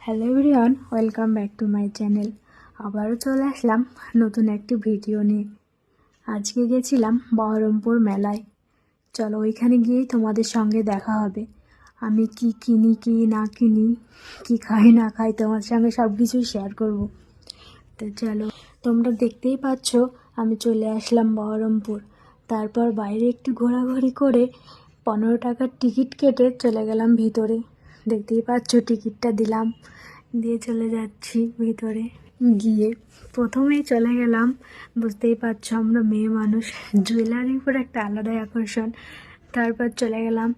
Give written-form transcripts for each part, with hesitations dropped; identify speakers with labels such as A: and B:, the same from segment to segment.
A: Hello everyone, welcome back to my channel. আবারও চলে আসলাম নতুন একটি ভিডিও নিয়ে। আজকে গেছিলাম বহরমপুর মেলায়। চলো ওইখানে গিয়েই তোমাদের সঙ্গে দেখা হবে। আমি কি কিনি কি না কিনি, কি খাই না খাই, তোমার সঙ্গে সব কিছুই শেয়ার করব। তো চলো, তোমরা দেখতেই পাচ্ছ আমি চলে আসলাম বহরমপুর। তারপর বাইরে একটু ঘোরাঘুরি করে 15 টাকার টিকিট কেটে চলে গেলাম ভিতরে। দেখতেই পাচ্ছ টিকিটটা দিলাম, দিয়ে চলে যাচ্ছি ভিতরে। গিয়ে প্রথমেই চলে গেলাম, বুঝতেই পারছো আমরা মেয়ে মানুষ, জুয়েলারির উপর একটা আলাদাই আকর্ষণ। তারপর চলে গেলাম,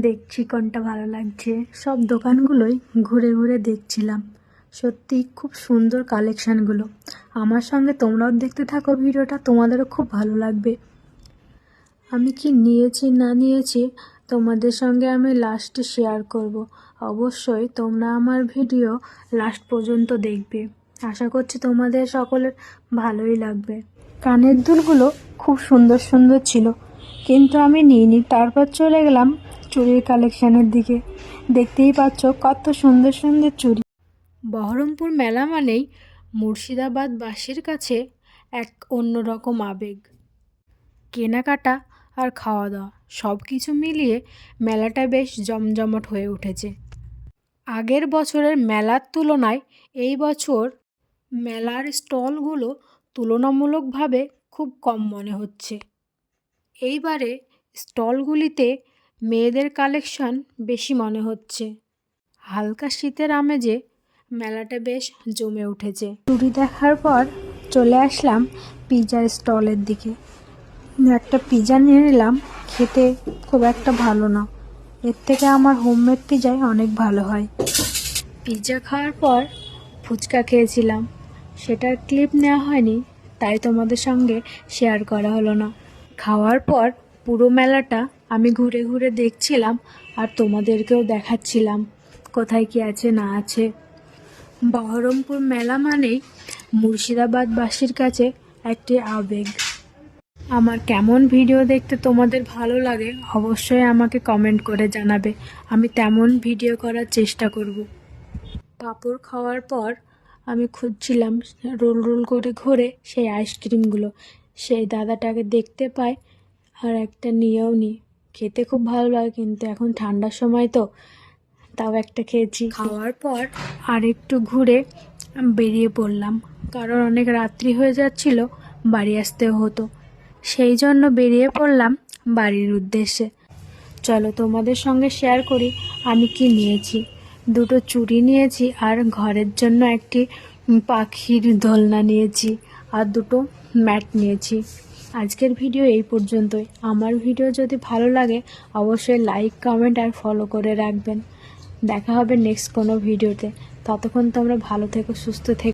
A: দেখছি কোনটা ভালো লাগছে, সব দোকানগুলোই ঘুরে ঘুরে দেখছিলাম। সত্যি খুব সুন্দর কালেকশানগুলো। আমার সঙ্গে তোমরাও দেখতে থাকো ভিডিওটা, তোমাদেরও খুব ভালো লাগবে। আমি কি নিয়েছি না নিয়েছি তোমাদের সঙ্গে আমি লাস্টে শেয়ার করব। অবশ্যই তোমরা আমার ভিডিও লাস্ট পর্যন্ত দেখবে। আশা করছি তোমাদের সকলের ভালোই লাগবে। কানের দুলগুলো খুব সুন্দর সুন্দর ছিল, কিন্তু আমি নিইনি। তারপর চলে গেলাম চুড়ির কালেকশানের দিকে। দেখতেই পাচ্ছ কত সুন্দর সুন্দর চুড়ি। বহরমপুর মেলা মানেই মুর্শিদাবাদবাসীর কাছে এক অন্যরকম আবেগ। কেনাকাটা আর খাওয়া দাওয়া সব কিছু মিলিয়ে মেলাটা বেশ জমজমাট হয়ে উঠেছে। আগের বছরের মেলার তুলনায় এই বছর মেলার স্টলগুলো তুলনামূলকভাবে খুব কম মনে হচ্ছে। এইবারে স্টলগুলিতে মেয়েদের কালেকশন বেশি মনে হচ্ছে। হালকা শীতের আমেজে মেলাটা বেশ জমে উঠেছে। চুড়ি দেখার পর চলে আসলাম পিৎজার স্টলের দিকে। একটা পিৎজা নিয়ে নিলাম, খেতে খুব একটা ভালো না, এর থেকে আমার হোমমেড পিৎজাই অনেক ভালো হয়। পিৎজা খাওয়ার পর ফুচকা খেয়েছিলাম, সেটার ক্লিপ নেওয়া হয়নি, তাই তোমাদের সঙ্গে শেয়ার করা হলো না। খাওয়ার পর পুরো মেলাটা আমি ঘুরে ঘুরে দেখছিলাম আর তোমাদেরকেও দেখাচ্ছিলাম কোথায় কি আছে না আছে। বহরমপুর মেলা মানেই মুর্শিদাবাদবাসীর কাছে একটি আবেগ। আমার কেমন ভিডিও দেখতে তোমাদের ভালো লাগে অবশ্যই আমাকে কমেন্ট করে জানাবে, আমি তেমন ভিডিও করার চেষ্টা করব। পাঁপড় খাওয়ার পর আমি খুঁজছিলাম রোল রোল করে ঘুরে সেই আইসক্রিমগুলো। সেই দাদাটাকে দেখতে পাই আর একটা নিয়েও নিই। খেতে খুব ভালো লাগে, কিন্তু এখন ঠান্ডার সময় তো তাও একটা খেয়েছি। খাওয়ার পর আর একটু ঘুরে বেরিয়ে পড়লাম, কারণ অনেক রাত্রি হয়ে যাচ্ছিল, বাড়ি আসতেও হতো। সেই জন্য বেরিয়ে পড়লাম বাড়ির উদ্দেশ্যে। চলো তোমাদের সঙ্গে শেয়ার করি আমি কি নিয়েছি। দুটো চুড়ি নিয়েছি আর ঘরের জন্য একটি পাখির দোলনা নিয়েছি আর দুটো ম্যাট নিয়েছি। আজকের ভিডিও এই পর্যন্তই। আমার ভিডিও যদি ভালো লাগে অবশ্যই লাইক, কমেন্ট আর ফলো করে রাখবেন। দেখা হবে নেক্সট কোনো ভিডিওতে। ততক্ষণ তোমরা ভালো থেকো, সুস্থ থেকো।